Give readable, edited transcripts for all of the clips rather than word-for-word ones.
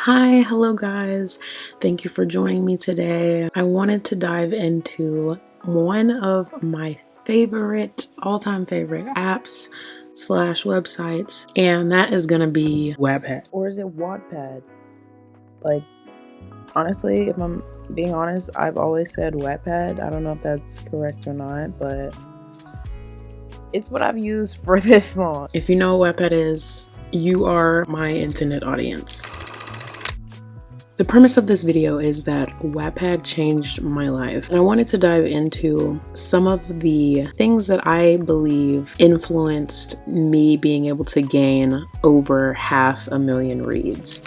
Hi, hello guys. Thank you for joining me today. I wanted to dive into one of my all-time favorite apps slash websites, and that is gonna be Wattpad. Or is it Wattpad? Like, honestly, if I'm being honest, I've always said Wattpad. I don't know if that's correct or not, but it's what I've used for this long. If you know what Wattpad is, you are my intended audience. The premise of this video is that Wattpad changed my life, and I wanted to dive into some of the things that I believe influenced me being able to gain over 500,000 reads.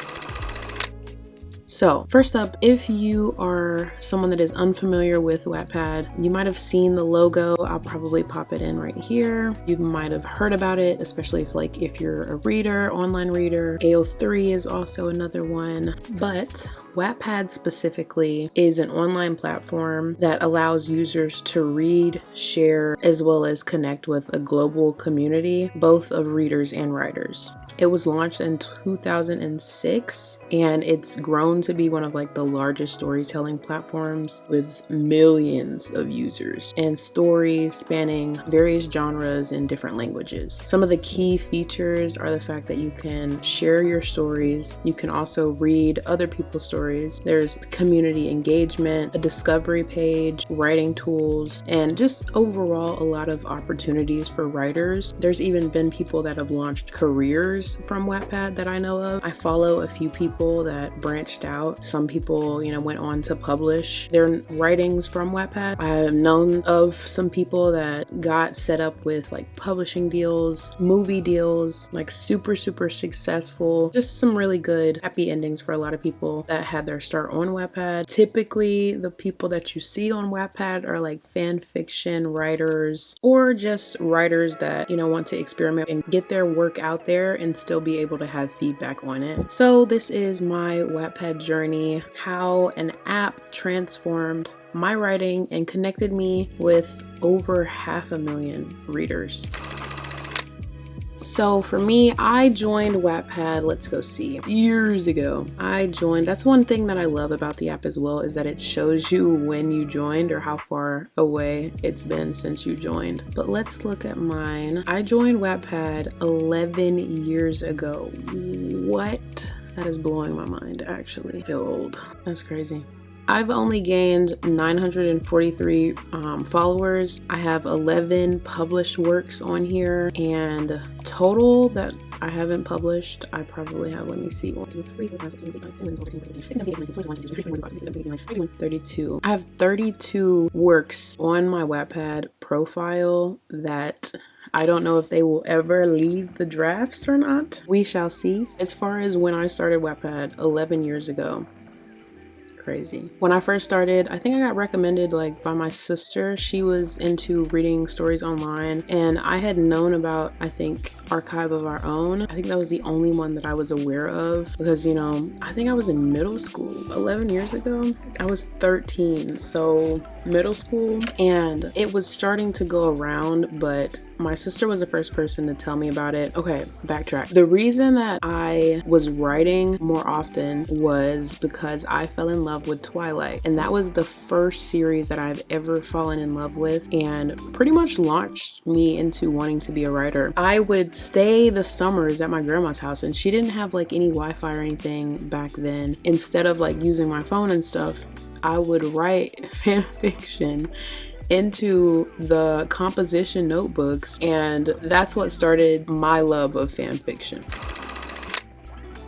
So first up, if you are someone that is unfamiliar with Wattpad, you might have seen the logo. I'll probably pop it in right here. You might have heard about it, especially if you're a reader, online reader. AO3 is also another one, but Wattpad specifically is an online platform that allows users to read, share, as well as connect with a global community, both of readers and writers. It was launched in 2006, and it's grown to be one of the largest storytelling platforms with millions of users and stories spanning various genres in different languages. Some of the key features are the fact that you can share your stories. You can also read other people's stories. There's community engagement, a discovery page, writing tools, and just overall a lot of opportunities for writers. There's even been people that have launched careers from Wattpad that I know of. I follow a few people that branched out. Some people, went on to publish their writings from Wattpad. I have known of some people that got set up with publishing deals, movie deals, super successful. Just some really good happy endings for a lot of people that had their start on Wattpad. Typically, the people that you see on Wattpad are fan fiction writers or just writers that, want to experiment and get their work out there and still be able to have feedback on it. So this is my Wattpad journey, how an app transformed my writing and connected me with over 500,000 readers. So for me, I joined Wattpad, let's go see, years ago. That's one thing that I love about the app as well, is that it shows you when you joined or how far away it's been since you joined. But let's look at mine. I joined Wattpad 11 years ago. What? That is blowing my mind, actually. I feel old. That's crazy. I've only gained 943 followers. I have 11 published works on here, and total that I haven't published, I probably have, let me see, 1, 2, 3, 4, 5, 6, 7, 8, 9, 10, 11, 32. I have 32 works on my Wattpad profile that I don't know if they will ever leave the drafts or not. We shall see. As far as when I started Wattpad 11 years ago, crazy. When I first started, I think I got recommended by my sister. She was into reading stories online, and I had known about, I think, Archive of Our Own. I think that was the only one that I was aware of because, I think I was in middle school 11 years ago. I was 13, so middle school, and it was starting to go around, but my sister was the first person to tell me about it. Okay, backtrack. The reason that I was writing more often was because I fell in love with Twilight, and that was the first series that I've ever fallen in love with and pretty much launched me into wanting to be a writer. I would stay the summers at my grandma's house, and she didn't have any Wi-Fi or anything back then. Instead of using my phone and stuff, I would write fan fiction into the composition notebooks, and that's what started my love of fan fiction.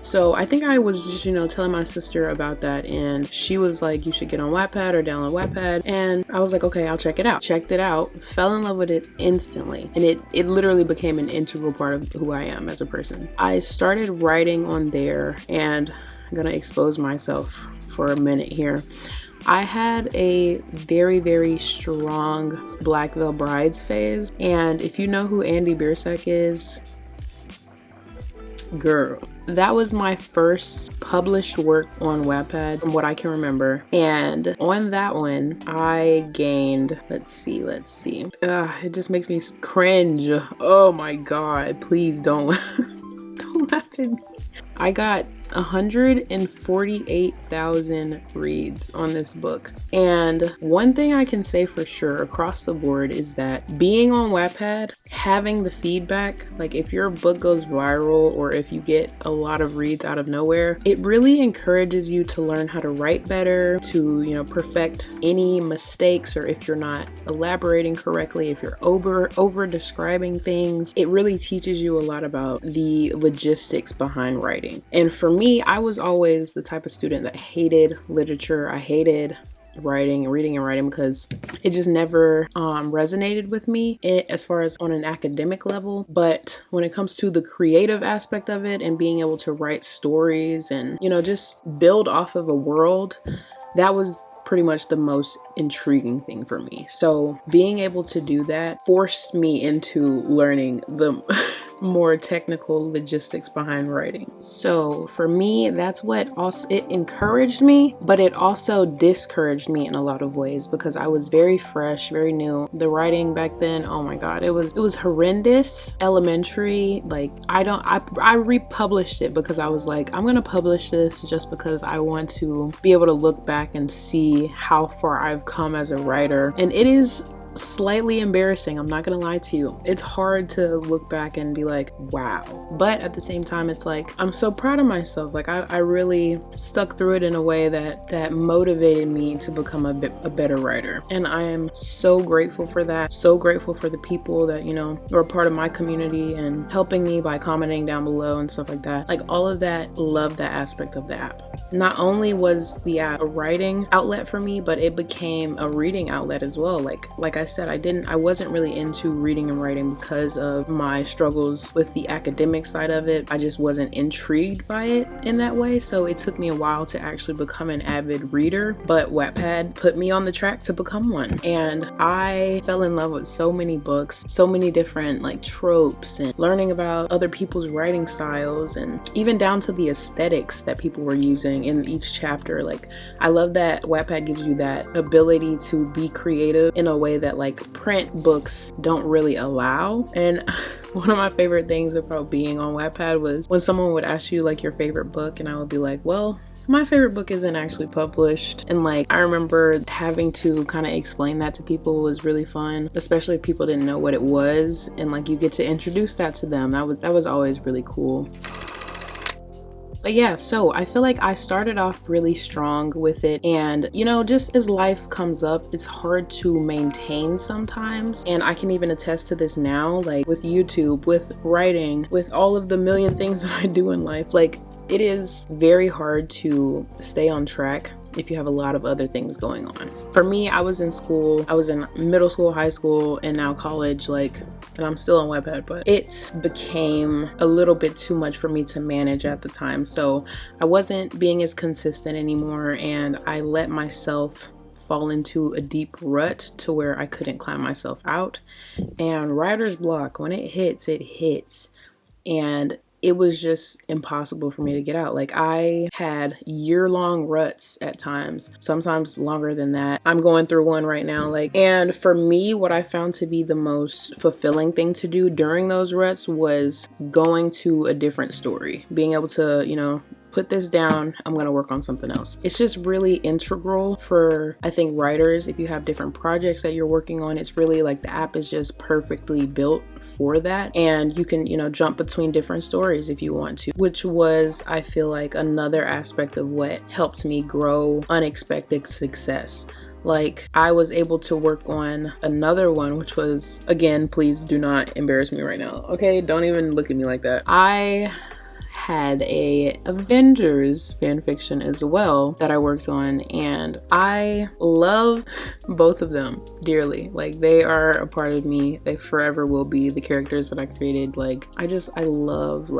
So I think I was just, telling my sister about that, and she was like, you should get on Wattpad or download Wattpad. And I was like, okay, I'll check it out. Checked it out, fell in love with it instantly. And it literally became an integral part of who I am as a person. I started writing on there, and I'm gonna expose myself for a minute here. I had a very, very strong Black Veil Brides phase. And if you know who Andy Biersack is, girl, that was my first published work on Wattpad from what I can remember. And on that one, I gained, let's see. It just makes me cringe. Oh my God, please don't, don't laugh at me. I got 148,000 reads on this book. And one thing I can say for sure across the board is that being on Wattpad, having the feedback, like if your book goes viral or if you get a lot of reads out of nowhere, it really encourages you to learn how to write better, to, you know, perfect any mistakes, or if you're not elaborating correctly, if you're over describing things. It really teaches you a lot about the logistics behind writing. And for me, I was always the type of student that hated literature. I hated reading and writing because it just never resonated with me as far as on an academic level. But when it comes to the creative aspect of it and being able to write stories and, you know, just build off of a world, that was pretty much the most intriguing thing for me. So being able to do that forced me into learning the more technical logistics behind writing. So for me, that's what also, it encouraged me, but it also discouraged me in a lot of ways because I was very fresh, very new. The writing back then, oh my God, it was horrendous. Elementary, like I republished it because I was like, I'm gonna publish this just because I want to be able to look back and see how far I've come as a writer. And it is slightly embarrassing, I'm not gonna lie to you. It's hard to look back and be like, wow. But at the same time, it's like, I'm so proud of myself. Like I really stuck through it in a way that motivated me to become a better writer. And I am so grateful for that. So grateful for the people that, you know, are a part of my community and helping me by commenting down below and stuff like that. Like all of that, love that aspect of the app. Not only was the app a writing outlet for me, but it became a reading outlet as well. Like I said, I wasn't really into reading and writing because of my struggles with the academic side of it. I just wasn't intrigued by it in that way. So it took me a while to actually become an avid reader, but Wattpad put me on the track to become one. And I fell in love with so many books, so many different like tropes, and learning about other people's writing styles, and even down to the aesthetics that people were using in each chapter. Like I love that Wattpad gives you that ability to be creative in a way that like print books don't really allow. And one of my favorite things about being on Wattpad was when someone would ask you like your favorite book, and I would be like, well, my favorite book isn't actually published. And like I remember having to kind of explain that to people was really fun, especially if people didn't know what it was, and like you get to introduce that to them. That was always really cool. But yeah, so I feel like I started off really strong with it, and you know, just as life comes up, it's hard to maintain sometimes. And I can even attest to this now, like with YouTube, with writing, with all of the million things that I do in life. Like it is very hard to stay on track if you have a lot of other things going on. For me, I was in school, I was in middle school, high school, and now college, like, and I'm still on Wattpad, but it became a little bit too much for me to manage at the time. So I wasn't being as consistent anymore, and I let myself fall into a deep rut to where I couldn't climb myself out. And writer's block, when it hits, it hits. And it was just impossible for me to get out. Like I had year-long ruts at times, sometimes longer than that. I'm going through one right now. And for me, what I found to be the most fulfilling thing to do during those ruts was going to a different story, being able to, you know, put this down, I'm gonna work on something else. It's just really integral for, I think, writers. If you have different projects that you're working on, it's really like the app is just perfectly built for that. And you can, you know, jump between different stories if you want to, which was, I feel like, another aspect of what helped me grow unexpected success. Like I was able to work on another one, which was, again, please do not embarrass me right now, okay? Don't even look at me like that. I had a Avengers fanfiction as well that I worked on, and I love both of them dearly. Like they are a part of me. They forever will be the characters that I created. Like I love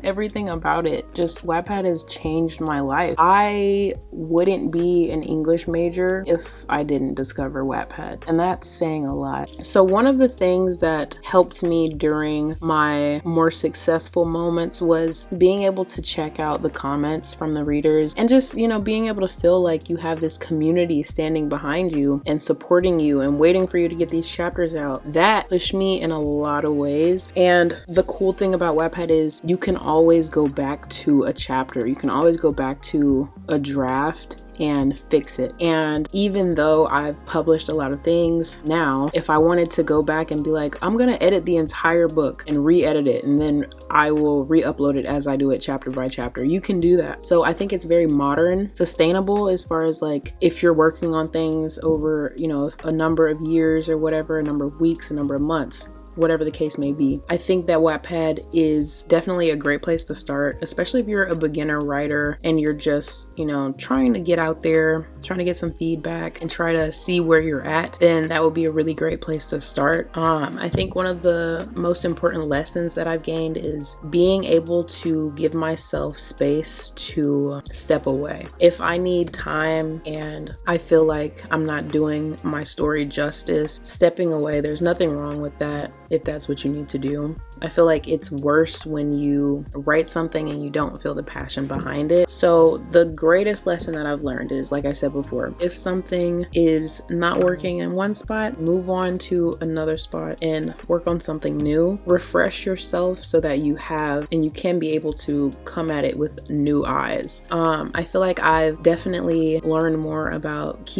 everything about it. Just Wattpad has changed my life. I wouldn't be an English major if I didn't discover Wattpad, and that's saying a lot. So one of the things that helped me during my more successful moments experience was being able to check out the comments from the readers and just, you know, being able to feel like you have this community standing behind you and supporting you and waiting for you to get these chapters out. That pushed me in a lot of ways. And the cool thing about Wattpad is you can always go back to a chapter. You can always go back to a draft and fix it. And even though I've published a lot of things now, if I wanted to go back and be like, I'm gonna edit the entire book and re-edit it, and then I will re-upload it as I do it chapter by chapter, you can do that. So I think it's very modern, sustainable, as far as like if you're working on things over, you know, a number of years or whatever, a number of weeks, a number of months, whatever the case may be. I think that Wattpad is definitely a great place to start, especially if you're a beginner writer and you're just, you know, trying to get out there, trying to get some feedback and try to see where you're at, then that would be a really great place to start. I think one of the most important lessons that I've gained is being able to give myself space to step away. If I need time and I feel like I'm not doing my story justice, stepping away, there's nothing wrong with that if that's what you need to do. I feel like it's worse when you write something and you don't feel the passion behind it. So the greatest lesson that I've learned is, like I said before, if something is not working in one spot, move on to another spot and work on something new. Refresh yourself so that you have and you can be able to come at it with new eyes. I feel like I've definitely learned more about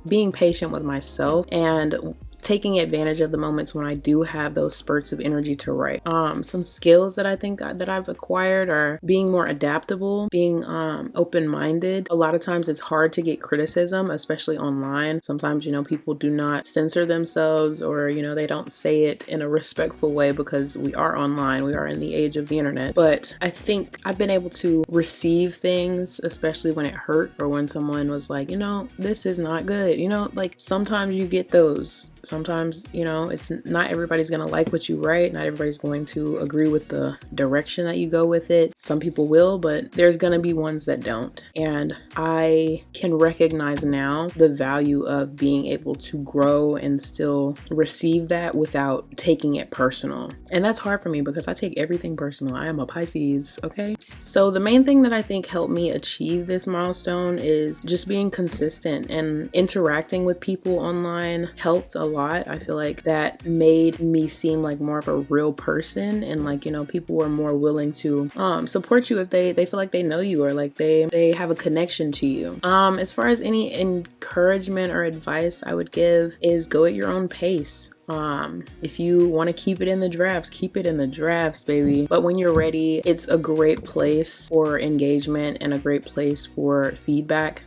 being patient with myself and taking advantage of the moments when I do have those spurts of energy to write. Some skills that I think that I've acquired are being more adaptable, being open-minded. A lot of times it's hard to get criticism, especially online. Sometimes, you know, people do not censor themselves, or, you know, they don't say it in a respectful way because we are online. We are in the age of the internet. But I think I've been able to receive things, especially when it hurt or when someone was like, you know, this is not good. You know, like sometimes you get those. Sometimes, you know, it's not everybody's gonna like what you write. Not everybody's going to agree with the direction that you go with it. Some people will, but there's gonna be ones that don't. And I can recognize now the value of being able to grow and still receive that without taking it personal. And that's hard for me because I take everything personal. I am a Pisces, okay? So the main thing that I think helped me achieve this milestone is just being consistent, and interacting with people online helped a lot. I feel like that made me seem like more of a real person, and like, you know, people were more willing to support you if they feel like they know you, or like they have a connection to you. As far as any encouragement or advice I would give is go at your own pace. If you want to keep it in the drafts, keep it in the drafts, baby. But when you're ready, it's a great place for engagement and a great place for feedback.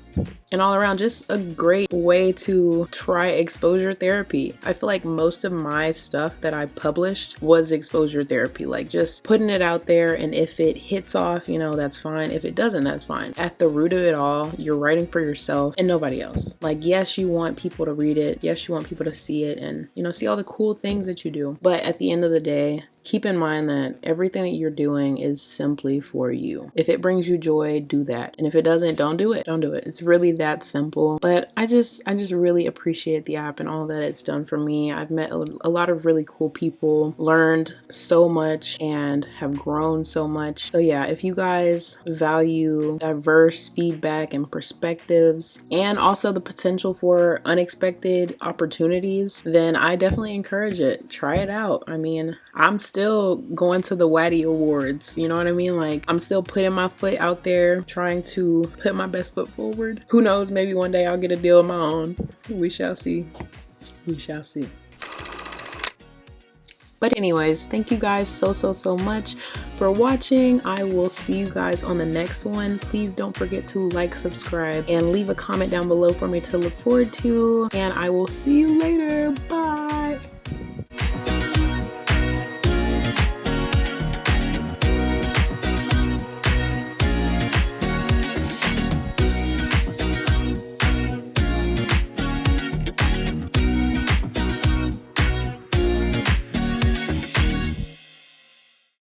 And all around, just a great way to try exposure therapy. I feel like most of my stuff that I published was exposure therapy, like just putting it out there, and if it hits off, you know, that's fine. If it doesn't, that's fine. At the root of it all, you're writing for yourself and nobody else. Like, yes, you want people to read it. Yes, you want people to see it and, you know, see all the cool things that you do. But at the end of the day, keep in mind that everything that you're doing is simply for you. If it brings you joy, do that. And if it doesn't, don't do it. Don't do it. It's really that simple. But I just really appreciate the app and all that it's done for me. I've met a lot of really cool people, learned so much, and have grown so much. So yeah, if you guys value diverse feedback and perspectives, and also the potential for unexpected opportunities, then I definitely encourage it. Try it out. I mean, I'm still going to the Watty Awards, you know what I mean? Like, I'm still putting my foot out there, trying to put my best foot forward. Who knows, maybe one day I'll get a deal of my own. We shall see. We shall see. But anyways, thank you guys so much for watching. I will see you guys on the next one. Please don't forget to like, subscribe, and leave a comment down below for me to look forward to. And I will see you later. Bye.